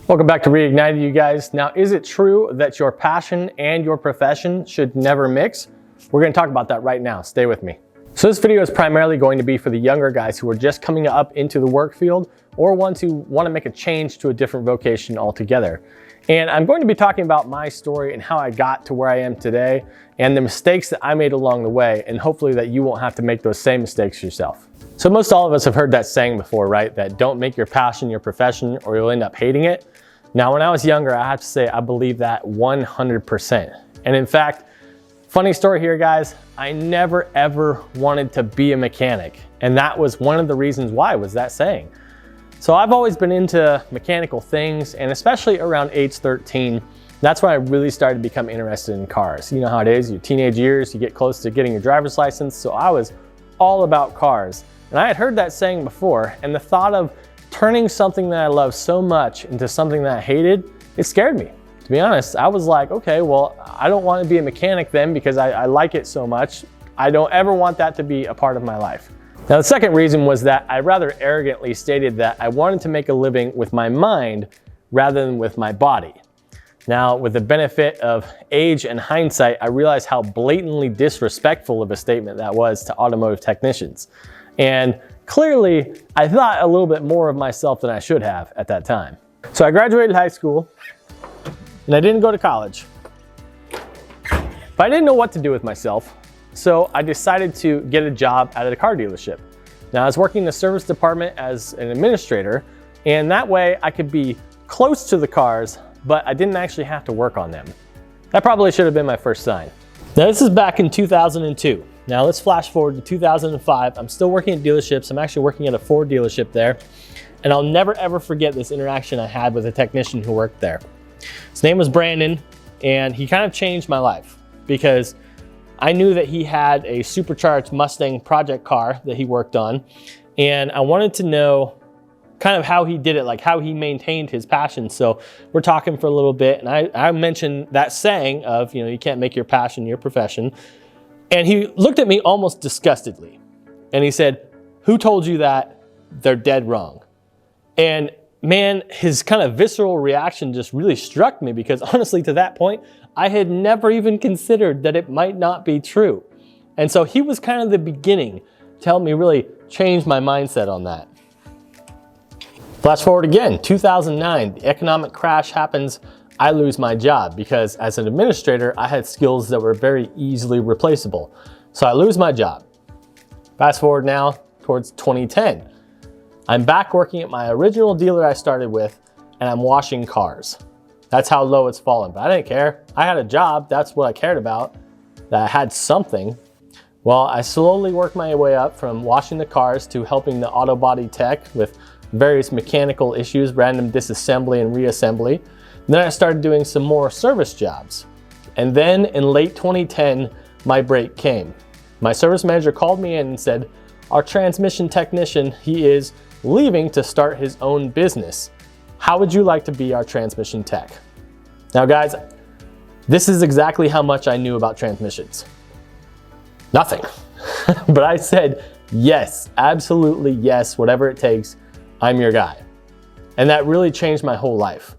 Welcome back to Reignited, you guys. Now, is it true that your passion and your profession should never mix? We're going to talk about that right now. Stay with me. So this video is primarily going to be for the younger guys who are just coming up into the work field or ones who want to make a change to a different vocation altogether. And I'm going to be talking about my story and how I got to where I am today and the mistakes that I made along the way, and hopefully that you won't have to make those same mistakes yourself. So most all of us have heard that saying before, right? That don't make your passion your profession or you'll end up hating it. Now, when I was younger, I have to say I believe that 100%. And in fact, funny story here, guys, I never ever wanted to be a mechanic. And that was one of the reasons why, was that saying. So I've always been into mechanical things, and especially around age 13, that's when I really started to become interested in cars. You know how it is, your teenage years, you get close to getting your driver's license. So I was all about cars. And I had heard that saying before, and the thought of turning something that I love so much into something that I hated, it scared me. To be honest, I was like, okay, well, I don't want to be a mechanic then because I like it so much. I don't ever want that to be a part of my life. Now, the second reason was that I rather arrogantly stated that I wanted to make a living with my mind rather than with my body. Now, with the benefit of age and hindsight, I realized how blatantly disrespectful of a statement that was to automotive technicians. And clearly, I thought a little bit more of myself than I should have at that time. So I graduated high school and I didn't go to college. But I didn't know what to do with myself. So I decided to get a job at a car dealership. Now, I was working in the service department as an administrator, and that way I could be close to the cars, but I didn't actually have to work on them. That probably should have been my first sign. Now, this is back in 2002. Now let's flash forward to 2005. I'm still working at dealerships. I'm actually working at a Ford dealership there. And I'll never ever forget this interaction I had with a technician who worked there. His name was Brandon, and he kind of changed my life because I knew that he had a supercharged Mustang project car that he worked on. And I wanted to know kind of how he did it, like how he maintained his passion. So we're talking for a little bit, and I mentioned that saying of, you can't make your passion your profession. And he looked at me almost disgustedly. And he said, "Who told you that? They're dead wrong." And man, his kind of visceral reaction just really struck me because honestly, to that point, I had never even considered that it might not be true. And so he was kind of the beginning to help me really change my mindset on that. Flash forward again, 2009, the economic crash happens. I lose my job because as an administrator, I had skills that were very easily replaceable. So I lose my job. Fast forward now towards 2010. I'm back working at my original dealer I started with, and I'm washing cars. That's how low it's fallen, but I didn't care. I had a job, that's what I cared about, that I had something. Well, I slowly worked my way up from washing the cars to helping the auto body tech with various mechanical issues, random disassembly and reassembly. Then I started doing some more service jobs. And then in late 2010, my break came. My service manager called me in and said, "Our transmission technician, he is leaving to start his own business. How would you like to be our transmission tech?" Now guys, this is exactly how much I knew about transmissions. Nothing. But I said, yes, absolutely yes, whatever it takes, I'm your guy. And that really changed my whole life.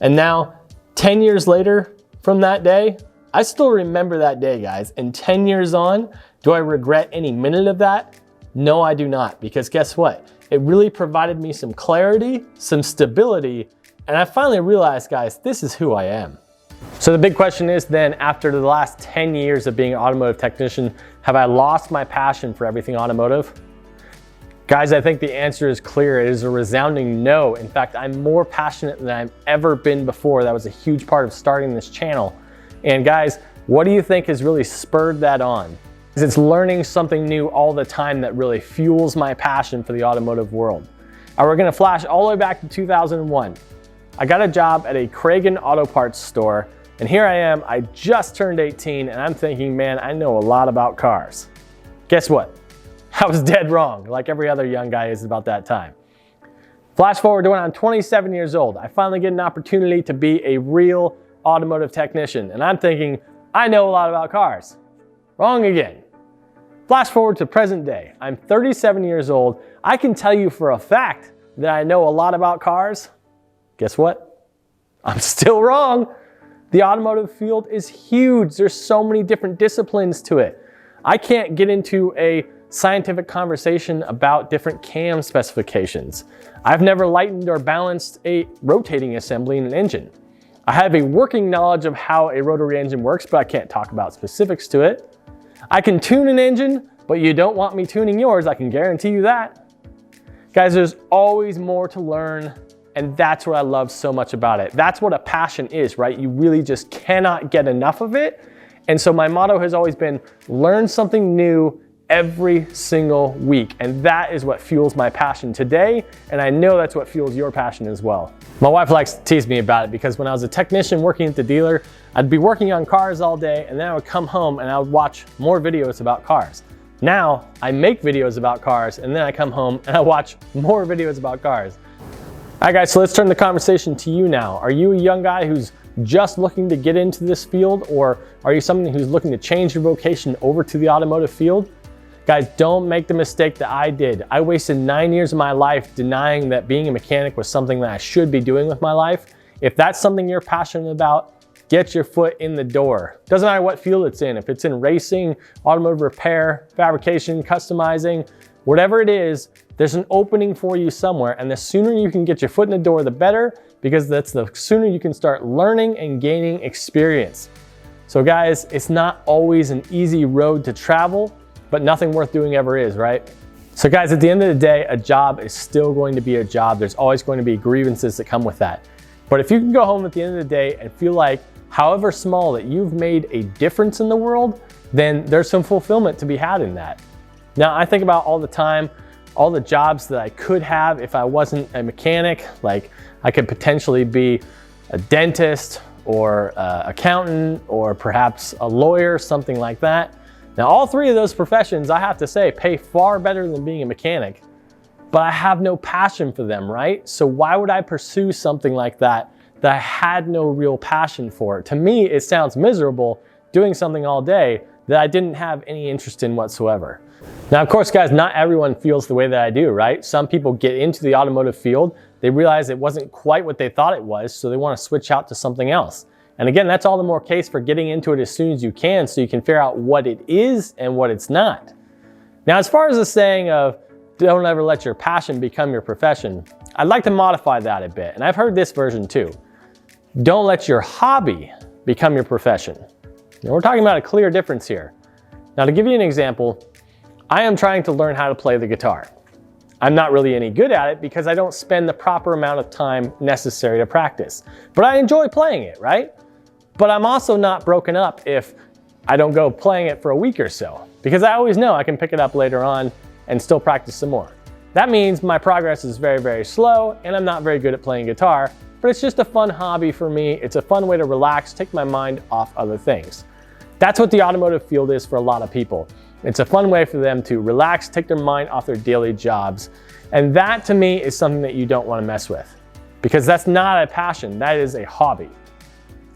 And now, 10 years later from that day, I still remember that day, guys. And 10 years on, do I regret any minute of that? No, I do not, because guess what? It really provided me some clarity, some stability, and I finally realized, guys, this is who I am. So the big question is then, after the last 10 years of being an automotive technician, have I lost my passion for everything automotive? Guys, I think the answer is clear. It is a resounding no. In fact, I'm more passionate than I've ever been before. That was a huge part of starting this channel. And guys, what do you think has really spurred that on? It's learning something new all the time that really fuels my passion for the automotive world. And we're gonna flash all the way back to 2001. I got a job at a Kragen auto parts store, and here I am, I just turned 18, and I'm thinking, man, I know a lot about cars. Guess what? I was dead wrong, like every other young guy is about that time. Flash forward to when I'm 27 years old. I finally get an opportunity to be a real automotive technician, and I'm thinking, I know a lot about cars. Wrong again. Flash forward to present day. I'm 37 years old. I can tell you for a fact that I know a lot about cars. Guess what? I'm still wrong. The automotive field is huge. There's so many different disciplines to it. I can't get into a scientific conversation about different cam specifications. I've never lightened or balanced a rotating assembly in an engine. I have a working knowledge of how a rotary engine works, but I can't talk about specifics to it. I can tune an engine, but you don't want me tuning yours, I can guarantee you that. Guys, there's always more to learn, and that's what I love so much about it. That's what a passion is, right? You really just cannot get enough of it. And so my motto has always been, learn something new every single week. And that is what fuels my passion today. And I know that's what fuels your passion as well. My wife likes to tease me about it because when I was a technician working at the dealer, I'd be working on cars all day and then I would come home and I would watch more videos about cars. Now I make videos about cars and then I come home and I watch more videos about cars. All right guys, so let's turn the conversation to you now. Are you a young guy who's just looking to get into this field, or are you someone who's looking to change your vocation over to the automotive field? Guys, don't make the mistake that I did. I wasted 9 years of my life denying that being a mechanic was something that I should be doing with my life. If that's something you're passionate about, get your foot in the door. Doesn't matter what field it's in. If it's in racing, automotive repair, fabrication, customizing, whatever it is, there's an opening for you somewhere. And the sooner you can get your foot in the door, the better, because that's the sooner you can start learning and gaining experience. So guys, it's not always an easy road to travel, but nothing worth doing ever is, right? So guys, at the end of the day, a job is still going to be a job. There's always going to be grievances that come with that. But if you can go home at the end of the day and feel like, however small, that you've made a difference in the world, then there's some fulfillment to be had in that. Now, I think about all the time, all the jobs that I could have if I wasn't a mechanic. Like I could potentially be a dentist or accountant or perhaps a lawyer, something like that. Now, all three of those professions, I have to say, pay far better than being a mechanic, but I have no passion for them, right? So why would I pursue something like that I had no real passion for? To me, it sounds miserable doing something all day that I didn't have any interest in whatsoever. Now, of course, guys, not everyone feels the way that I do, right? Some people get into the automotive field, they realize it wasn't quite what they thought it was, so they want to switch out to something else. And again, that's all the more case for getting into it as soon as you can so you can figure out what it is and what it's not. Now, as far as the saying of don't ever let your passion become your profession, I'd like to modify that a bit. And I've heard this version too. Don't let your hobby become your profession. Now, we're talking about a clear difference here. Now, to give you an example, I am trying to learn how to play the guitar. I'm not really any good at it because I don't spend the proper amount of time necessary to practice. But I enjoy playing it, right? But I'm also not broken up if I don't go playing it for a week or so, because I always know I can pick it up later on and still practice some more. That means my progress is very, very slow and I'm not very good at playing guitar, but it's just a fun hobby for me. It's a fun way to relax, take my mind off other things. That's what the automotive field is for a lot of people. It's a fun way for them to relax, take their mind off their daily jobs. And that to me is something that you don't want to mess with, because that's not a passion, that is a hobby.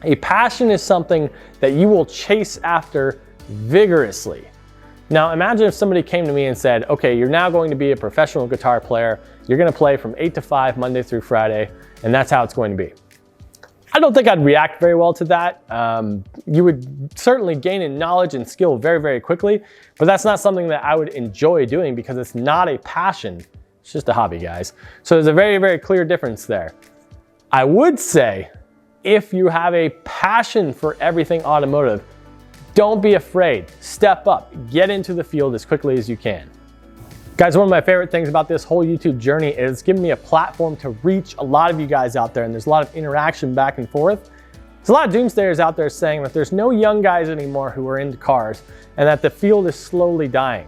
A passion is something that you will chase after vigorously. Now imagine if somebody came to me and said, okay, you're now going to be a professional guitar player. You're going to play from 8 to 5 Monday through Friday, and that's how it's going to be. I don't think I'd react very well to that. You would certainly gain in knowledge and skill very, very quickly, but that's not something that I would enjoy doing because it's not a passion. It's just a hobby, guys. So there's a very, very clear difference there. I would say, if you have a passion for everything automotive, don't be afraid. Step up, get into the field as quickly as you can. Guys, one of my favorite things about this whole YouTube journey is giving me a platform to reach a lot of you guys out there, and there's a lot of interaction back and forth. There's a lot of doomsayers out there saying that there's no young guys anymore who are into cars and that the field is slowly dying.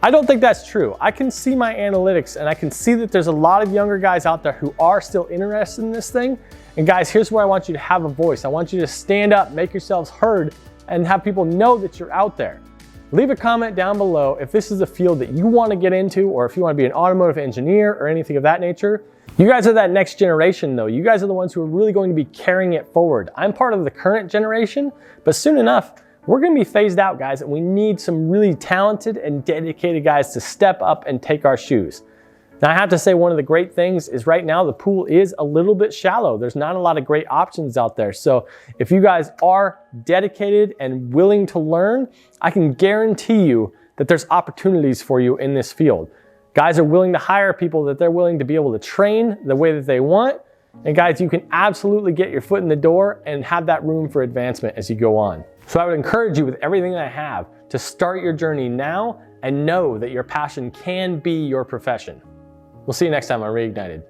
I don't think that's true. I can see my analytics and I can see that there's a lot of younger guys out there who are still interested in this thing. And guys, here's where I want you to have a voice. I want you to stand up, make yourselves heard, and have people know that you're out there. Leave a comment down below if this is a field that you want to get into, or if you want to be an automotive engineer or anything of that nature. You guys are that next generation though. You guys are the ones who are really going to be carrying it forward. I'm part of the current generation, but soon enough, we're going to be phased out, guys, and we need some really talented and dedicated guys to step up and take our shoes. Now I have to say, one of the great things is right now the pool is a little bit shallow. There's not a lot of great options out there. So if you guys are dedicated and willing to learn, I can guarantee you that there's opportunities for you in this field. Guys are willing to hire people that they're willing to be able to train the way that they want. And guys, you can absolutely get your foot in the door and have that room for advancement as you go on. So I would encourage you with everything that I have to start your journey now and know that your passion can be your profession. We'll see you next time on Reignited.